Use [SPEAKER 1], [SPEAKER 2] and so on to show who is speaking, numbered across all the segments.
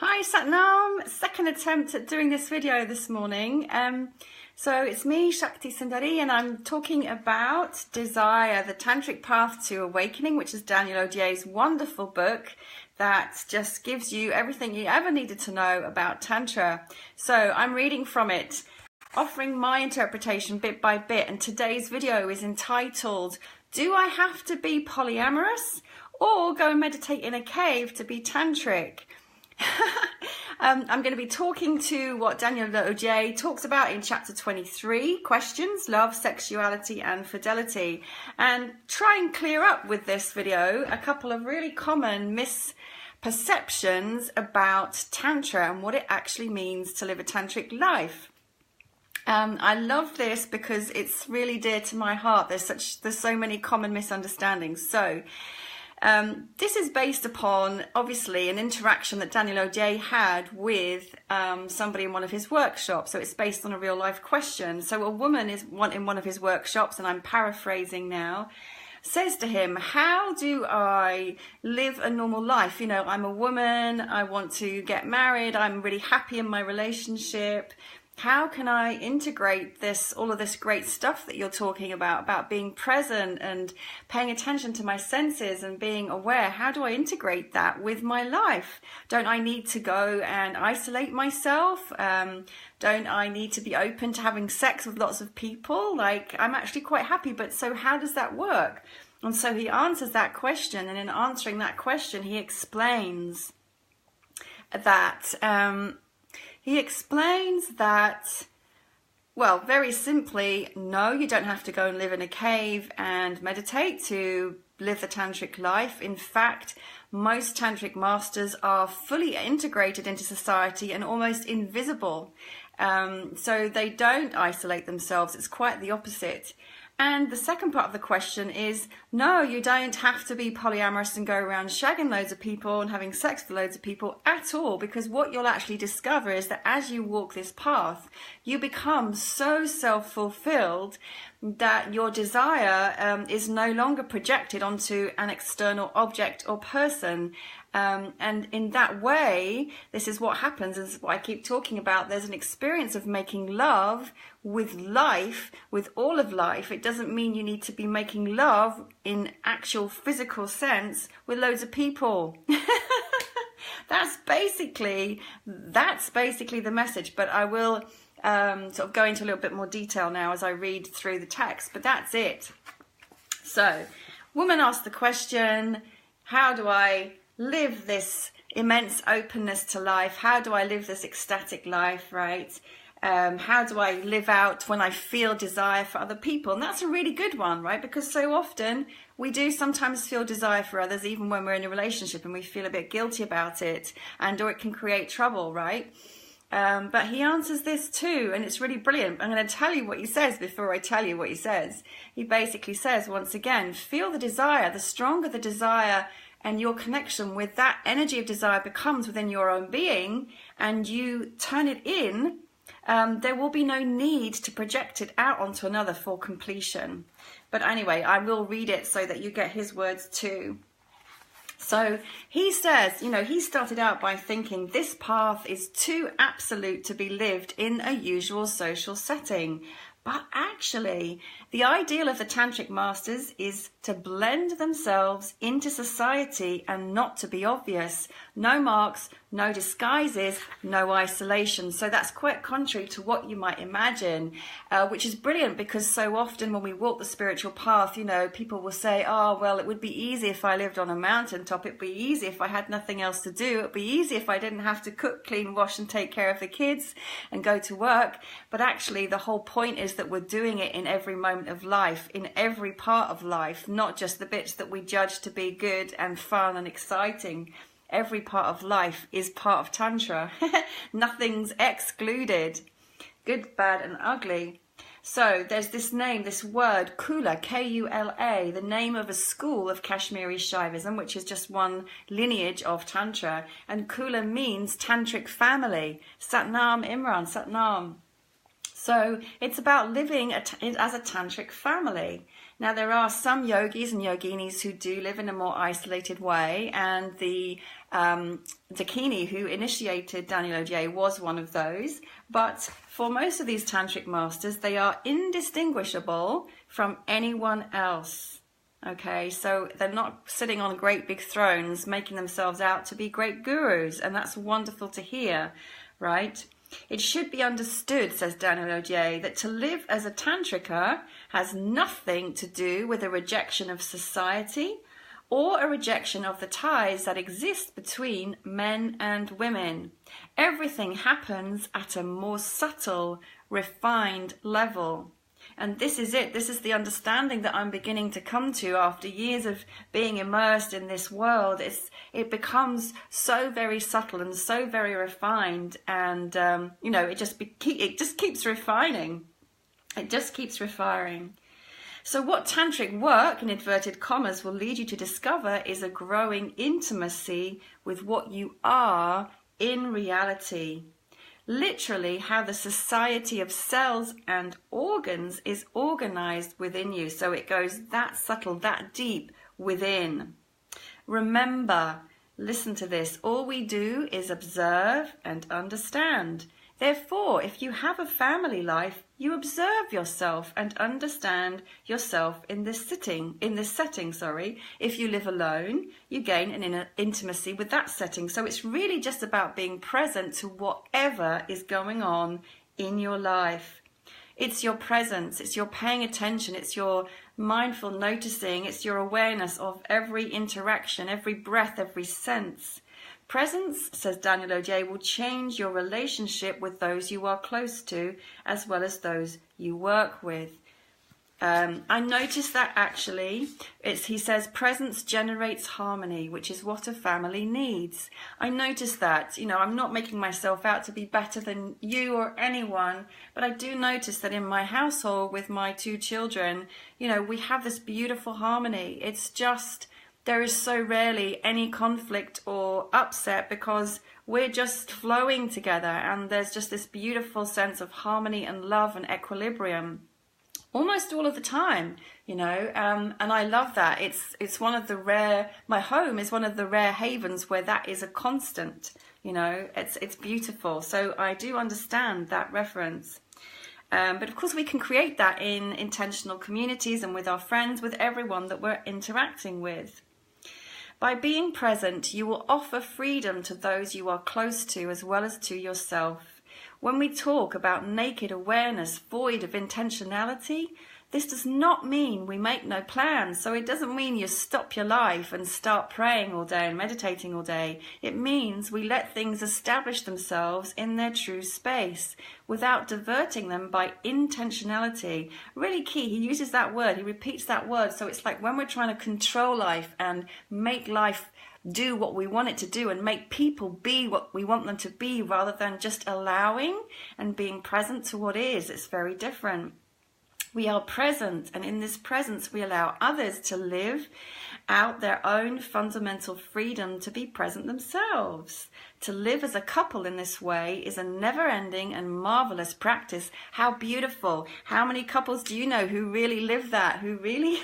[SPEAKER 1] Hi Satnam, second attempt at doing this video this morning. So it's me, Shakti Sundari, and I'm talking about Desire, the Tantric Path to Awakening, which is Daniel Odier's wonderful book that just gives you everything you ever needed to know about Tantra. So I'm reading from it, offering my interpretation bit by bit, and today's video is entitled, Do I Have to Be Polyamorous or Go and Meditate in a Cave to Be Tantric? I'm going to be talking to what Daniel Odier talks about in chapter 23, questions, love, sexuality and fidelity, and try and clear up with this video a couple of really common misperceptions about Tantra and what it actually means to live a tantric life. I love this because it's really dear to my heart. There's so many common misunderstandings. So this is based upon, obviously, an interaction that Daniel Odier had with somebody in one of his workshops. So it's based on a real life question. So a woman in one of his workshops, and I'm paraphrasing now, says to him, how do I live a normal life? You know, I'm a woman, I want to get married, I'm really happy in my relationship. How can I integrate all of this great stuff that you're talking about being present and paying attention to my senses and being aware? How do I integrate that with my life? Don't I need to go and isolate myself? Don't I need to be open to having sex with lots of people? Like, I'm actually quite happy, but so how does that work? And so he answers that question, and in answering that question, he explains that well, very simply, no, you don't have to go and live in a cave and meditate to live the tantric life. In fact, most tantric masters are fully integrated into society and almost invisible. So they don't isolate themselves. It's quite the opposite. And the second part of the question is, no, you don't have to be polyamorous and go around shagging loads of people and having sex with loads of people at all, because what you'll actually discover is that as you walk this path, you become so self-fulfilled that your desire is no longer projected onto an external object or person. And in that way, this is what happens, this is what I keep talking about. There's an experience of making love with life, with all of life. It doesn't mean you need to be making love in actual physical sense with loads of people. That's basically the message, but I will sort of go into a little bit more detail now as I read through the text, but that's it. So, woman asked the question, how do I live this immense openness to life? How do I live this ecstatic life, right? How do I live out when I feel desire for other people? And that's a really good one, right? Because so often we do sometimes feel desire for others, even when we're in a relationship and we feel a bit guilty about it, or it can create trouble, right? But he answers this too, and it's really brilliant. I'm going to tell you what he says before I tell you what he says. He basically says, once again, feel the desire. The stronger the desire and your connection with that energy of desire becomes within your own being, and you turn it in, there will be no need to project it out onto another for completion. But anyway, I will read it so that you get his words too. So he says, you know, he started out by thinking this path is too absolute to be lived in a usual social setting. But actually, the ideal of the tantric masters is to blend themselves into society and not to be obvious. No marks, no disguises, no isolation. So that's quite contrary to what you might imagine, which is brilliant, because so often when we walk the spiritual path, you know, people will say, oh, well, it would be easy if I lived on a mountaintop. It'd be easy if I had nothing else to do. It'd be easy if I didn't have to cook, clean, wash and take care of the kids and go to work. But actually, the whole point is that we're doing it in every moment of life, in every part of life, not just the bits that we judge to be good and fun and exciting. Every part of life is part of Tantra. Nothing's excluded. Good, bad and ugly. So there's this name, this word, Kula, K-U-L-A, the name of a school of Kashmiri Shaivism, which is just one lineage of Tantra. And Kula means tantric family. Satnam, Imran, Satnam. So it's about living as a tantric family. Now, there are some yogis and yoginis who do live in a more isolated way, and the Dakini, who initiated Daniel Odier, was one of those. But for most of these tantric masters, they are indistinguishable from anyone else. Okay, so they're not sitting on great big thrones making themselves out to be great gurus, and that's wonderful to hear, right? It should be understood, says Daniel Odier, that to live as a tantrika has nothing to do with a rejection of society or a rejection of the ties that exist between men and women. Everything happens at a more subtle, refined level. And this is it. This is the understanding that I'm beginning to come to after years of being immersed in this world. It becomes so very subtle and so very refined, and it just keeps refining. It just keeps refining. So what tantric work, in inverted commas, will lead you to discover is a growing intimacy with what you are in reality. Literally how the society of cells and organs is organized within you. So it goes that subtle, that deep within. Remember, listen to this, all we do is observe and understand. Therefore, if you have a family life, you observe yourself and understand yourself in this setting. If you live alone, you gain an intimacy with that setting. So it's really just about being present to whatever is going on in your life. It's your presence, it's your paying attention, it's your mindful noticing, it's your awareness of every interaction, every breath, every sense. Presence, says Daniel Odier, will change your relationship with those you are close to as well as those you work with. I noticed that actually, he says presence generates harmony, which is what a family needs. I noticed that, I'm not making myself out to be better than you or anyone, but I do notice that in my household with my 2 children, we have this beautiful harmony. It's just, there is so rarely any conflict or upset because we're just flowing together, and there's just this beautiful sense of harmony and love and equilibrium almost all of the time, and I love that. It's one of the rare, my home is one of the rare havens where that is a constant, it's beautiful. So I do understand that reference. But of course we can create that in intentional communities and with our friends, with everyone that we're interacting with. By being present, you will offer freedom to those you are close to as well as to yourself. When we talk about naked awareness void of intentionality, this does not mean we make no plans. So it doesn't mean you stop your life and start praying all day and meditating all day. It means we let things establish themselves in their true space without diverting them by intentionality. Really key, he uses that word, he repeats that word. So it's like when we're trying to control life and make life do what we want it to do and make people be what we want them to be rather than just allowing and being present to what is. It's very different. We are present, and in this presence we allow others to live out their own fundamental freedom to be present themselves. To live as a couple in this way is a never-ending and marvelous practice. How beautiful. How many couples do you know who really live that, who really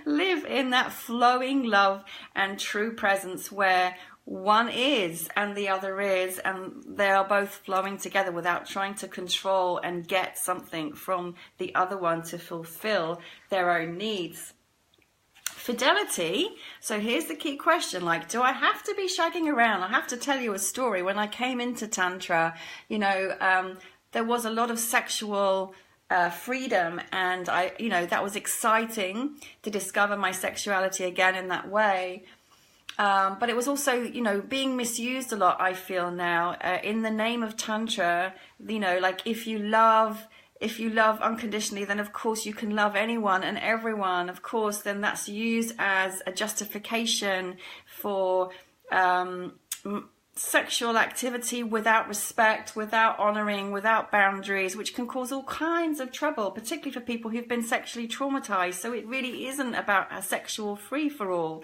[SPEAKER 1] live in that flowing love and true presence where one is and the other is, and they are both flowing together without trying to control and get something from the other one to fulfill their own needs. Fidelity. So here's the key question, do I have to be shagging around? I have to tell you a story. When I came into Tantra, there was a lot of sexual freedom, and that was exciting to discover my sexuality again in that way. But it was also, being misused a lot, I feel now, in the name of Tantra. If you love unconditionally, then of course you can love anyone and everyone. Of course, then that's used as a justification for sexual activity without respect, without honoring, without boundaries, which can cause all kinds of trouble, particularly for people who've been sexually traumatized. So it really isn't about a sexual free-for-all.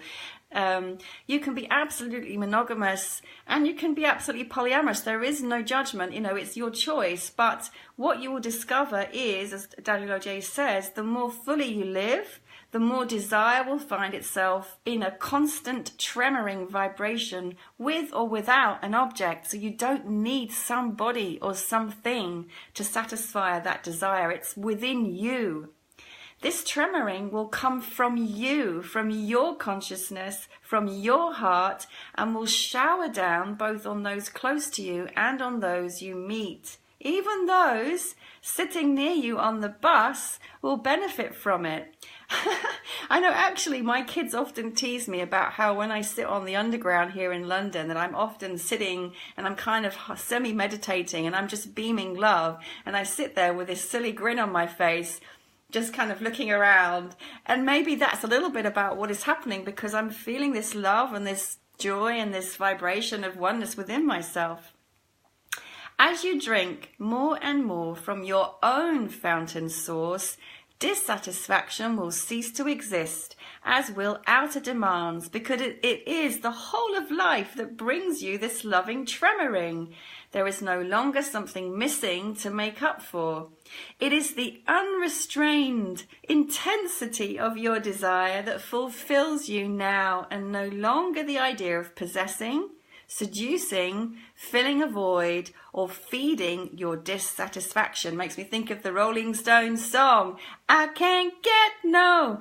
[SPEAKER 1] You can be absolutely monogamous and you can be absolutely polyamorous. There is no judgment, it's your choice. But what you will discover is, as Daniel Odier says, the more fully you live, the more desire will find itself in a constant tremoring vibration with or without an object. So you don't need somebody or something to satisfy that desire. It's within you. This tremoring will come from you, from your consciousness, from your heart, and will shower down both on those close to you and on those you meet. Even those sitting near you on the bus will benefit from it. I know, actually, my kids often tease me about how when I sit on the underground here in London, that I'm often sitting and I'm kind of semi-meditating and I'm just beaming love. And I sit there with this silly grin on my face, just kind of looking around. And maybe that's a little bit about what is happening, because I'm feeling this love and this joy and this vibration of oneness within myself. As you drink more and more from your own fountain source, dissatisfaction will cease to exist, as will outer demands, because it is the whole of life that brings you this loving tremoring. There is no longer something missing to make up for. It is the unrestrained intensity of your desire that fulfills you now, and no longer the idea of possessing, seducing, filling a void, or feeding your dissatisfaction. Makes me think of the Rolling Stones song, I can't get no,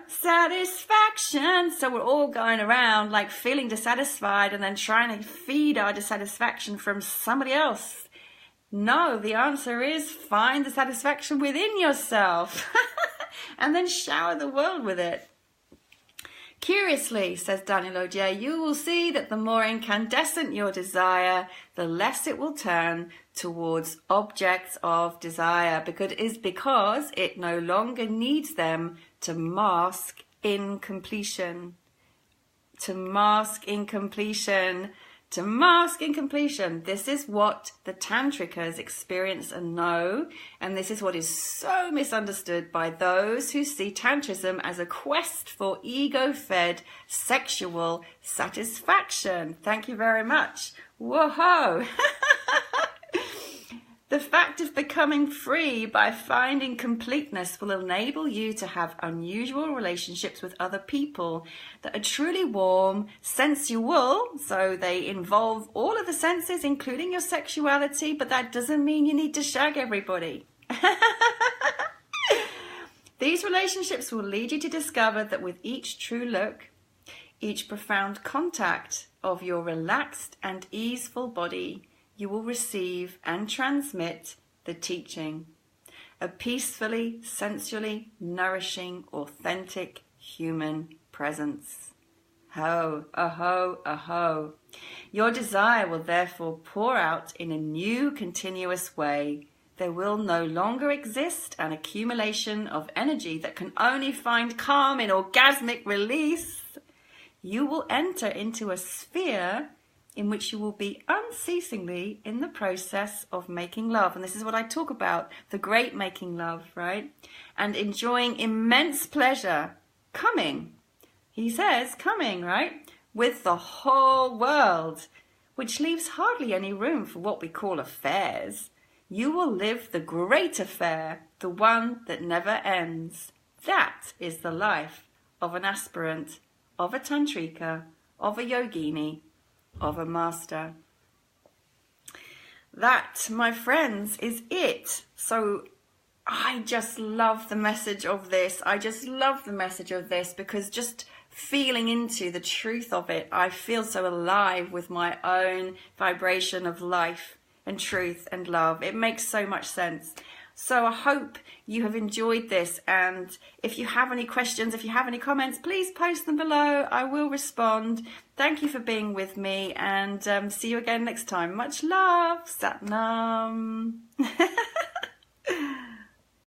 [SPEAKER 1] satisfaction. So we're all going around like feeling dissatisfied and then trying to feed our dissatisfaction from somebody else. No, the answer is find the satisfaction within yourself and then shower the world with it. Curiously, says Daniel Odier, you will see that the more incandescent your desire, the less it will turn towards objects of desire, because it no longer needs them to mask incompletion. To mask incompletion. To mask incompletion. This is what the Tantrikas experience and know, and this is what is so misunderstood by those who see Tantrism as a quest for ego-fed sexual satisfaction. Thank you very much. Whoa! The fact of becoming free by finding completeness will enable you to have unusual relationships with other people that are truly warm, sensual, so they involve all of the senses, including your sexuality, but that doesn't mean you need to shag everybody. These relationships will lead you to discover that with each true look, each profound contact of your relaxed and easeful body, you will receive and transmit the teaching, a peacefully, sensually nourishing, authentic human presence. Ho, aho, aho. Your desire will therefore pour out in a new continuous way. There will no longer exist an accumulation of energy that can only find calm in orgasmic release. You will enter into a sphere in which you will be unceasingly in the process of making love. And this is what I talk about, the great making love, right? And enjoying immense pleasure, he says, right? With the whole world, which leaves hardly any room for what we call affairs. You will live the great affair, the one that never ends. That is the life of an aspirant, of a tantrika, of a yogini, of a master. That, my friends, is it. So I just love the message of this. Because just feeling into the truth of it, I feel so alive with my own vibration of life and truth and love. It makes so much sense. So I hope you have enjoyed this, and if you have any questions, if you have any comments, please post them below. I will respond. Thank you for being with me, and see you again next time. Much love. Sat Nam.